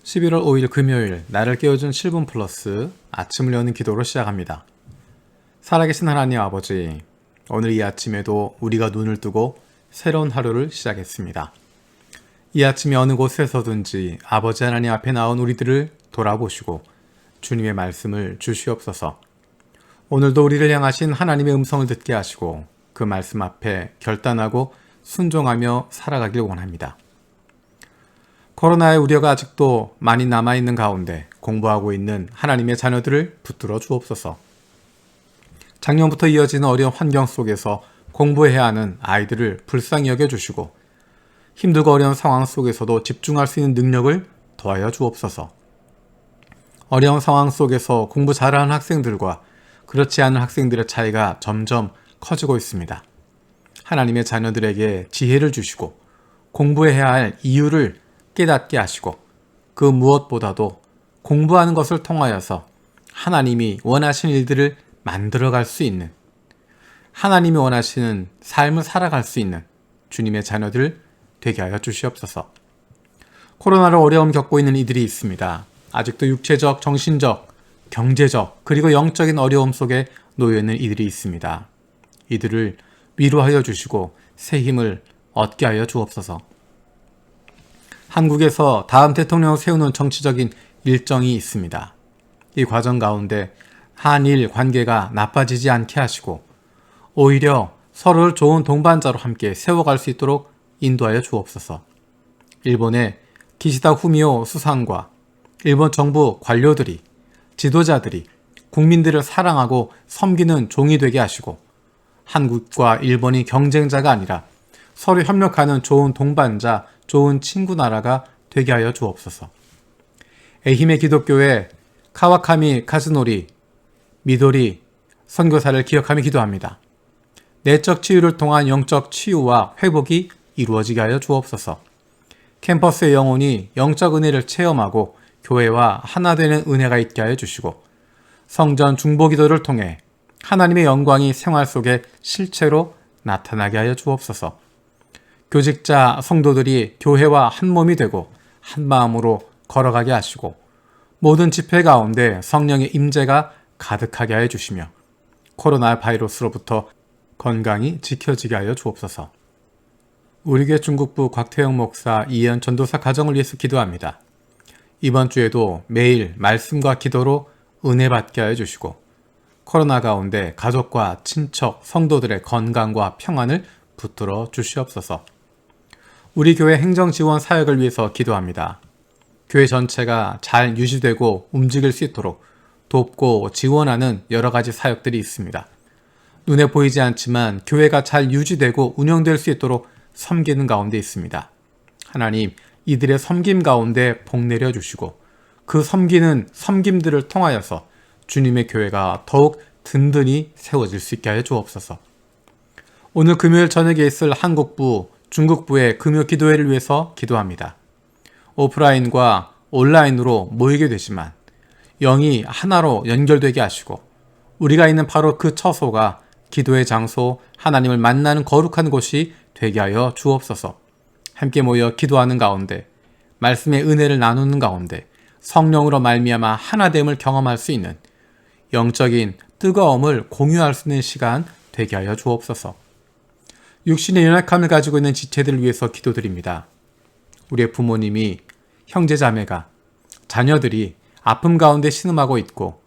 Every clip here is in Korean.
11월 5일 금요일 나를 깨워준 7분 플러스 아침을 여는 기도로 시작합니다. 살아계신 하나님 아버지, 오늘 이 아침에도 우리가 눈을 뜨고 새로운 하루를 시작했습니다. 이 아침에 어느 곳에서든지 아버지 하나님 앞에 나온 우리들을 돌아보시고 주님의 말씀을 주시옵소서. 오늘도 우리를 향하신 하나님의 음성을 듣게 하시고 그 말씀 앞에 결단하고 순종하며 살아가길 원합니다. 코로나의 우려가 아직도 많이 남아있는 가운데 공부하고 있는 하나님의 자녀들을 붙들어 주옵소서. 작년부터 이어지는 어려운 환경 속에서 공부해야 하는 아이들을 불쌍히 여겨주시고 힘들고 어려운 상황 속에서도 집중할 수 있는 능력을 더하여 주옵소서. 어려운 상황 속에서 공부 잘하는 학생들과 그렇지 않은 학생들의 차이가 점점 커지고 있습니다. 하나님의 자녀들에게 지혜를 주시고 공부해야 할 이유를 깨닫게 하시고 그 무엇보다도 공부하는 것을 통하여서 하나님이 원하시는 일들을 만들어갈 수 있는, 하나님이 원하시는 삶을 살아갈 수 있는 주님의 자녀들 되게 하여 주시옵소서. 코로나로 어려움 겪고 있는 이들이 있습니다. 아직도 육체적, 정신적, 경제적 그리고 영적인 어려움 속에 놓여있는 이들이 있습니다. 이들을 위로하여 주시고 새 힘을 얻게 하여 주옵소서. 한국에서 다음 대통령을 세우는 정치적인 일정이 있습니다. 이 과정 가운데 한일 관계가 나빠지지 않게 하시고 오히려 서로를 좋은 동반자로 함께 세워갈 수 있도록 인도하여 주옵소서. 일본의 기시다 후미오 수상과 일본 정부 관료들이, 지도자들이 국민들을 사랑하고 섬기는 종이 되게 하시고 한국과 일본이 경쟁자가 아니라 서로 협력하는 좋은 동반자, 좋은 친구 나라가 되게 하여 주옵소서. 에히메 기독교회 카와카미 카즈노리 미도리 선교사를 기억하며 기도합니다. 내적 치유를 통한 영적 치유와 회복이 이루어지게 하여 주옵소서. 캠퍼스의 영혼이 영적 은혜를 체험하고 교회와 하나 되는 은혜가 있게 하여 주시고 성전 중보 기도를 통해 하나님의 영광이 생활 속에 실체로 나타나게 하여 주옵소서. 교직자 성도들이 교회와 한 몸이 되고 한 마음으로 걸어가게 하시고 모든 집회 가운데 성령의 임재가 가득하게 하여 주시며 코로나 바이러스로부터 건강히 지켜지게 하여 주옵소서. 우리 교회 중국부 곽태영 목사 이현 전도사 가정을 위해서 기도합니다. 이번 주에도 매일 말씀과 기도로 은혜 받게 하여 주시고 코로나 가운데 가족과 친척, 성도들의 건강과 평안을 붙들어 주시옵소서. 우리 교회 행정지원 사역을 위해서 기도합니다. 교회 전체가 잘 유지되고 움직일 수 있도록 돕고 지원하는 여러 가지 사역들이 있습니다. 눈에 보이지 않지만 교회가 잘 유지되고 운영될 수 있도록 섬기는 가운데 있습니다. 하나님, 이들의 섬김 가운데 복 내려주시고 그 섬기는 섬김들을 통하여서 주님의 교회가 더욱 든든히 세워질 수 있게 하여 주옵소서. 오늘 금요일 저녁에 있을 한국부, 중국부의 금요 기도회를 위해서 기도합니다. 오프라인과 온라인으로 모이게 되지만 영이 하나로 연결되게 하시고 우리가 있는 바로 그 처소가 기도의 장소, 하나님을 만나는 거룩한 곳이 되게 하여 주옵소서. 함께 모여 기도하는 가운데 말씀의 은혜를 나누는 가운데 성령으로 말미암아 하나됨을 경험할 수 있는 영적인 뜨거움을 공유할 수 있는 시간 되게 하여 주옵소서. 육신의 연약함을 가지고 있는 지체들을 위해서 기도드립니다. 우리의 부모님이, 형제자매가, 자녀들이 아픔 가운데 신음하고 있고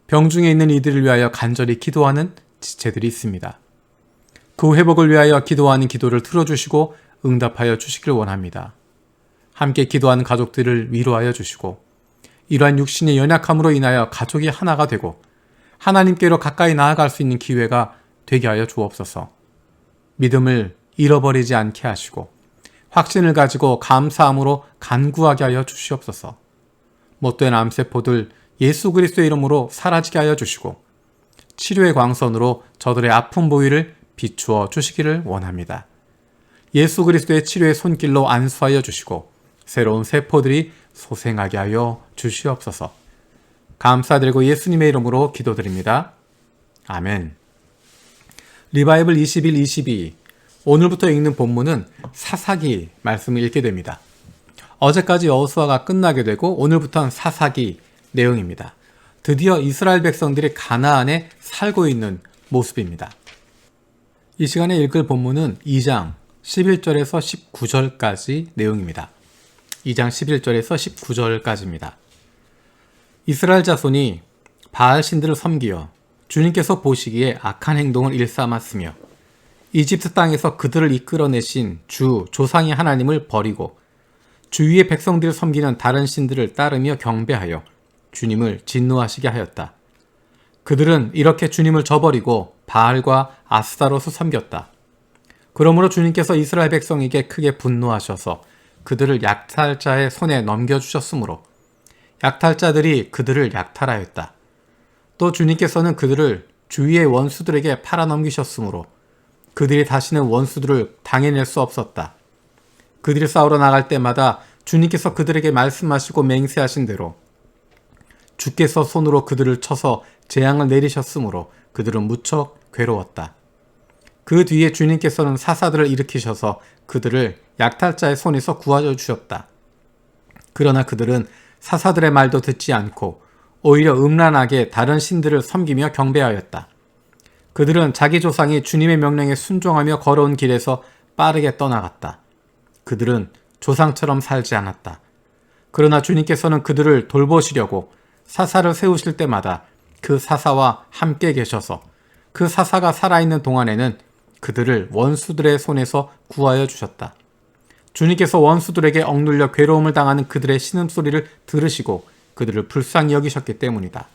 병중에 있는 이들을 위하여 간절히 기도하는 지체들이 있습니다. 그 회복을 위하여 기도하는 기도를 들어주시고 응답하여 주시길 원합니다. 함께 기도하는 가족들을 위로하여 주시고 이러한 육신의 연약함으로 인하여 가족이 하나가 되고 하나님께로 가까이 나아갈 수 있는 기회가 되게 하여 주옵소서. 믿음을 잃어버리지 않게 하시고 확신을 가지고 감사함으로 간구하게 하여 주시옵소서. 못된 암세포들 예수 그리스도의 이름으로 사라지게 하여 주시고 치료의 광선으로 저들의 아픈 부위를 비추어 주시기를 원합니다. 예수 그리스도의 치료의 손길로 안수하여 주시고 새로운 세포들이 소생하게 하여 주시옵소서. 감사드리고 예수님의 이름으로 기도드립니다. 아멘. 리바이블 21-22 오늘부터 읽는 본문은 사사기 말씀을 읽게 됩니다. 어제까지 여호수아가 끝나게 되고 오늘부터는 사사기 내용입니다. 드디어 이스라엘 백성들이 가나안에 살고 있는 모습입니다. 이 시간에 읽을 본문은 2장 11절에서 19절까지 내용입니다. 2장 11절에서 19절까지입니다. 이스라엘 자손이 바알 신들을 섬기어 주님께서 보시기에 악한 행동을 일삼았으며 이집트 땅에서 그들을 이끌어내신 주 조상의 하나님을 버리고 주위의 백성들을 섬기는 다른 신들을 따르며 경배하여 주님을 진노하시게 하였다. 그들은 이렇게 주님을 저버리고 바알과 아스타롯을 섬겼다. 그러므로 주님께서 이스라엘 백성에게 크게 분노하셔서 그들을 약탈자의 손에 넘겨주셨으므로 약탈자들이 그들을 약탈하였다. 또 주님께서는 그들을 주위의 원수들에게 팔아넘기셨으므로 그들이 다시는 원수들을 당해낼 수 없었다. 그들이 싸우러 나갈 때마다 주님께서 그들에게 말씀하시고 맹세하신 대로 주께서 손으로 그들을 쳐서 재앙을 내리셨으므로 그들은 무척 괴로웠다. 그 뒤에 주님께서는 사사들을 일으키셔서 그들을 약탈자의 손에서 구하여 주셨다. 그러나 그들은 사사들의 말도 듣지 않고 오히려 음란하게 다른 신들을 섬기며 경배하였다. 그들은 자기 조상이 주님의 명령에 순종하며 걸어온 길에서 빠르게 떠나갔다. 그들은 조상처럼 살지 않았다. 그러나 주님께서는 그들을 돌보시려고 사사를 세우실 때마다 그 사사와 함께 계셔서 그 사사가 살아있는 동안에는 그들을 원수들의 손에서 구하여 주셨다. 주님께서 원수들에게 억눌려 괴로움을 당하는 그들의 신음소리를 들으시고 그들을 불쌍히 여기셨기 때문이다.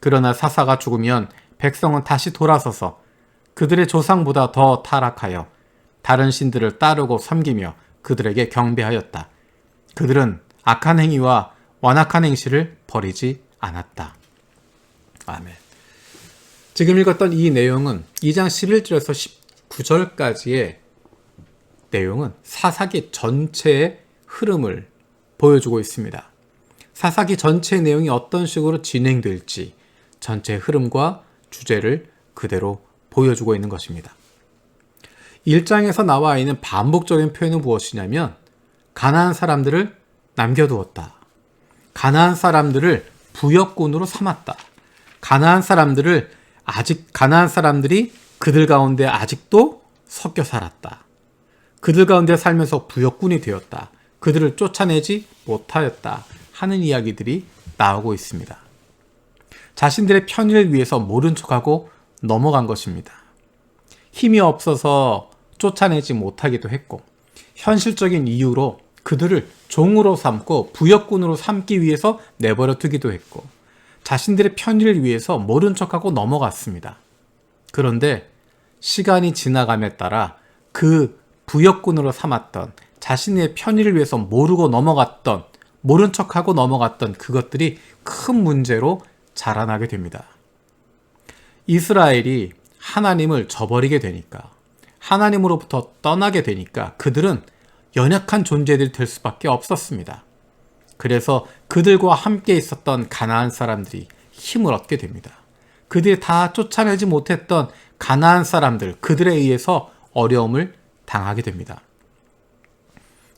그러나 사사가 죽으면 백성은 다시 돌아서서 그들의 조상보다 더 타락하여 다른 신들을 따르고 섬기며 그들에게 경배하였다. 그들은 악한 행위와 완악한 행실을 버리지 않았다. 아멘. 지금 읽었던 이 내용은 2장 11절에서 19절까지의 내용은 사사기 전체의 흐름을 보여주고 있습니다. 사사기 전체의 내용이 어떤 식으로 진행될지 전체 흐름과 주제를 그대로 보여주고 있는 것입니다. 1장에서 나와 있는 반복적인 표현은 무엇이냐면 가나안 사람들을 남겨두었다. 가나안 사람들을 부역군으로 삼았다. 가나안 사람들이 그들 가운데 아직도 섞여 살았다. 그들 가운데 살면서 부역군이 되었다. 그들을 쫓아내지 못하였다. 하는 이야기들이 나오고 있습니다. 자신들의 편의를 위해서 모른 척하고 넘어간 것입니다. 힘이 없어서 쫓아내지 못하기도 했고 현실적인 이유로 그들을 종으로 삼고 부역군으로 삼기 위해서 내버려 두기도 했고 자신들의 편의를 위해서 모른 척하고 넘어갔습니다. 그런데 시간이 지나감에 따라 그 부역군으로 삼았던 자신의 편의를 위해서 모른 척하고 넘어갔던 그것들이 큰 문제로 자라나게 됩니다. 이스라엘이 하나님을 저버리게 되니까 하나님으로부터 떠나게 되니까 그들은 연약한 존재들이 될 수밖에 없었습니다. 그래서 그들과 함께 있었던 가나안 사람들이 힘을 얻게 됩니다. 그들이 다 쫓아내지 못했던 가나안 사람들, 그들에 의해서 어려움을 당하게 됩니다.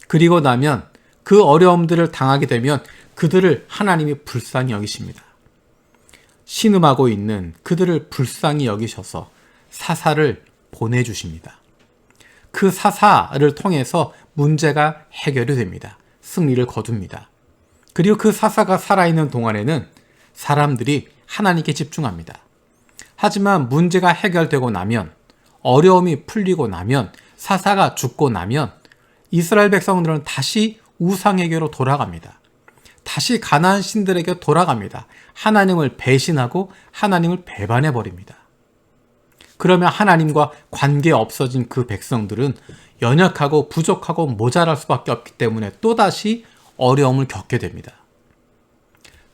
그리고 나면 그 어려움들을 당하게 되면 그들을 하나님이 불쌍히 여기십니다. 신음하고 있는 그들을 불쌍히 여기셔서 사사를 보내주십니다. 그 사사를 통해서 문제가 해결이 됩니다. 승리를 거둡니다. 그리고 그 사사가 살아있는 동안에는 사람들이 하나님께 집중합니다. 하지만 문제가 해결되고 나면, 어려움이 풀리고 나면, 사사가 죽고 나면 이스라엘 백성들은 다시 우상에게로 돌아갑니다. 다시 가나안 신들에게 돌아갑니다. 하나님을 배신하고 하나님을 배반해버립니다. 그러면 하나님과 관계 없어진 그 백성들은 연약하고 부족하고 모자랄 수밖에 없기 때문에 또다시 어려움을 겪게 됩니다.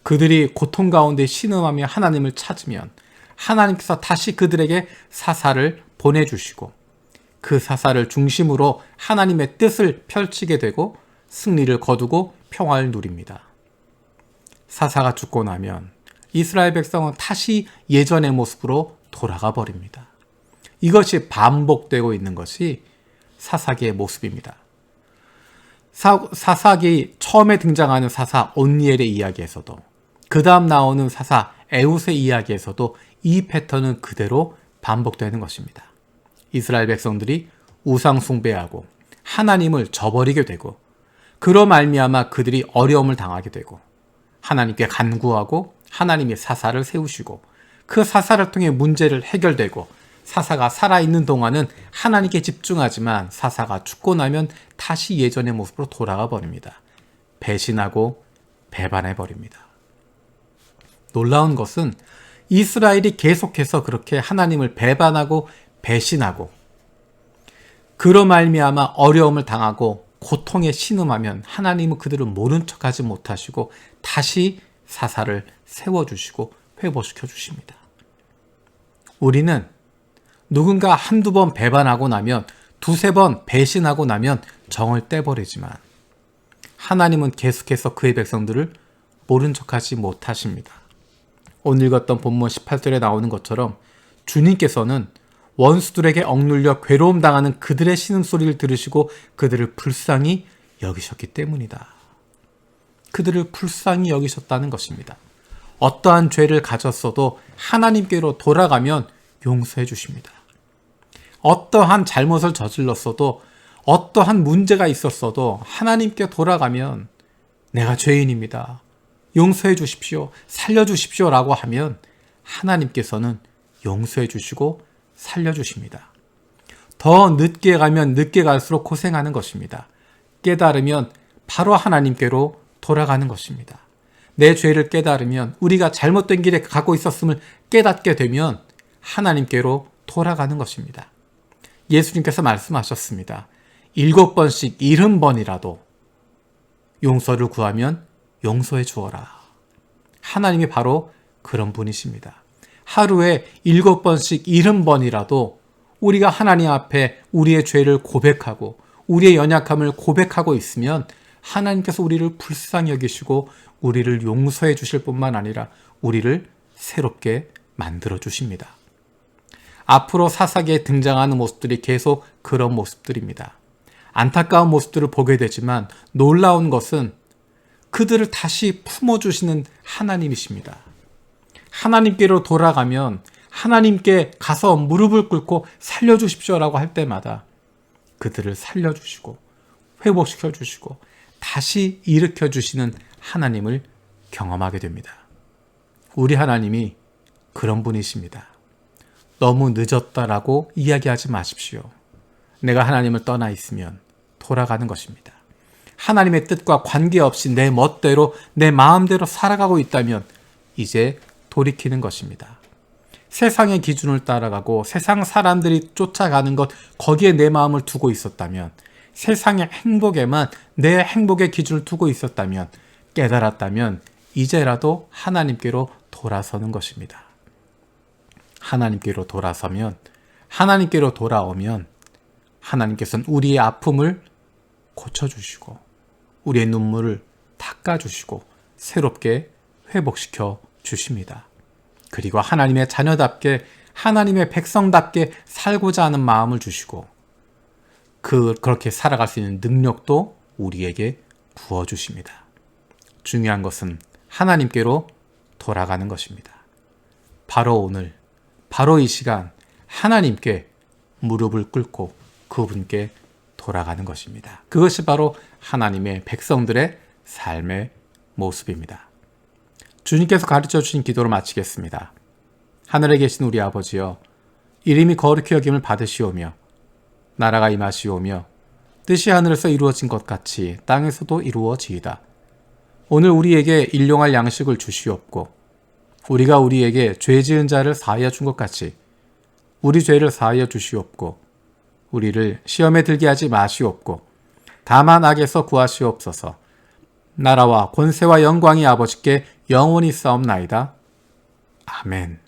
그들이 고통 가운데 신음하며 하나님을 찾으면 하나님께서 다시 그들에게 사사를 보내주시고 그 사사를 중심으로 하나님의 뜻을 펼치게 되고 승리를 거두고 평화를 누립니다. 사사가 죽고 나면 이스라엘 백성은 다시 예전의 모습으로 돌아가 버립니다. 이것이 반복되고 있는 것이 사사기의 모습입니다. 사사기 처음에 등장하는 사사 온니엘의 이야기에서도, 그 다음 나오는 사사 에웃의 이야기에서도 이 패턴은 그대로 반복되는 것입니다. 이스라엘 백성들이 우상 숭배하고 하나님을 저버리게 되고, 그로 말미암아 그들이 어려움을 당하게 되고, 하나님께 간구하고 하나님이 사사를 세우시고, 그 사사를 통해 문제를 해결되고, 사사가 살아있는 동안은 하나님께 집중하지만 사사가 죽고 나면 다시 예전의 모습으로 돌아가 버립니다. 배신하고 배반해 버립니다. 놀라운 것은 이스라엘이 계속해서 그렇게 하나님을 배반하고 배신하고, 그로 말미암아 어려움을 당하고 고통에 신음하면 하나님은 그들을 모른 척하지 못하시고 다시 사사를 세워주시고 회복시켜 주십니다. 우리는 누군가 한두 번 배반하고 나면, 두세 번 배신하고 나면 정을 떼버리지만 하나님은 계속해서 그의 백성들을 모른 척하지 못하십니다. 오늘 읽었던 본문 18절에 나오는 것처럼 주님께서는 원수들에게 억눌려 괴로움 당하는 그들의 신음소리를 들으시고 그들을 불쌍히 여기셨기 때문이다. 그들을 불쌍히 여기셨다는 것입니다. 어떠한 죄를 가졌어도 하나님께로 돌아가면 용서해 주십니다. 어떠한 잘못을 저질렀어도, 어떠한 문제가 있었어도 하나님께 돌아가면 내가 죄인입니다, 용서해 주십시오, 살려주십시오 라고 하면 하나님께서는 용서해 주시고 살려주십니다. 더 늦게 가면 늦게 갈수록 고생하는 것입니다. 깨달으면 바로 하나님께로 돌아가는 것입니다. 내 죄를 깨달으면, 우리가 잘못된 길에 가고 있었음을 깨닫게 되면 하나님께로 돌아가는 것입니다. 예수님께서 말씀하셨습니다. 7번씩 70번이라도 용서를 구하면 용서해 주어라. 하나님이 바로 그런 분이십니다. 하루에 7번씩 70번이라도 우리가 하나님 앞에 우리의 죄를 고백하고 우리의 연약함을 고백하고 있으면 하나님께서 우리를 불쌍히 여기시고 우리를 용서해 주실 뿐만 아니라 우리를 새롭게 만들어 주십니다. 앞으로 사사기에 등장하는 모습들이 계속 그런 모습들입니다. 안타까운 모습들을 보게 되지만 놀라운 것은 그들을 다시 품어주시는 하나님이십니다. 하나님께로 돌아가면, 하나님께 가서 무릎을 꿇고 살려주십시오라고 할 때마다 그들을 살려주시고 회복시켜주시고 다시 일으켜주시는 하나님을 경험하게 됩니다. 우리 하나님이 그런 분이십니다. 너무 늦었다라고 이야기하지 마십시오. 내가 하나님을 떠나 있으면 돌아가는 것입니다. 하나님의 뜻과 관계없이 내 멋대로 내 마음대로 살아가고 있다면 이제 돌이키는 것입니다. 세상의 기준을 따라가고 세상 사람들이 쫓아가는 것, 거기에 내 마음을 두고 있었다면, 세상의 행복에만 내 행복의 기준을 두고 있었다면, 깨달았다면 이제라도 하나님께로 돌아서는 것입니다. 하나님께로 돌아서면, 하나님께로 돌아오면 하나님께서는 우리의 아픔을 고쳐주시고 우리의 눈물을 닦아주시고 새롭게 회복시켜 주십니다. 그리고 하나님의 자녀답게, 하나님의 백성답게 살고자 하는 마음을 주시고 그렇게 살아갈 수 있는 능력도 우리에게 부어주십니다. 중요한 것은 하나님께로 돌아가는 것입니다. 바로 오늘, 바로 이 시간 하나님께 무릎을 꿇고 그분께 돌아가는 것입니다. 그것이 바로 하나님의 백성들의 삶의 모습입니다. 주님께서 가르쳐 주신 기도를 마치겠습니다. 하늘에 계신 우리 아버지여, 이름이 거룩히 여김을 받으시오며 나라가 임하시오며 뜻이 하늘에서 이루어진 것 같이 땅에서도 이루어지이다. 오늘 우리에게 일용할 양식을 주시옵고 우리가 우리에게 죄 지은 자를 사하여 준 것 같이 우리 죄를 사하여 주시옵고 우리를 시험에 들게 하지 마시옵고 다만 악에서 구하시옵소서. 나라와 권세와 영광이 아버지께 영원히 싸움나이다. 아멘.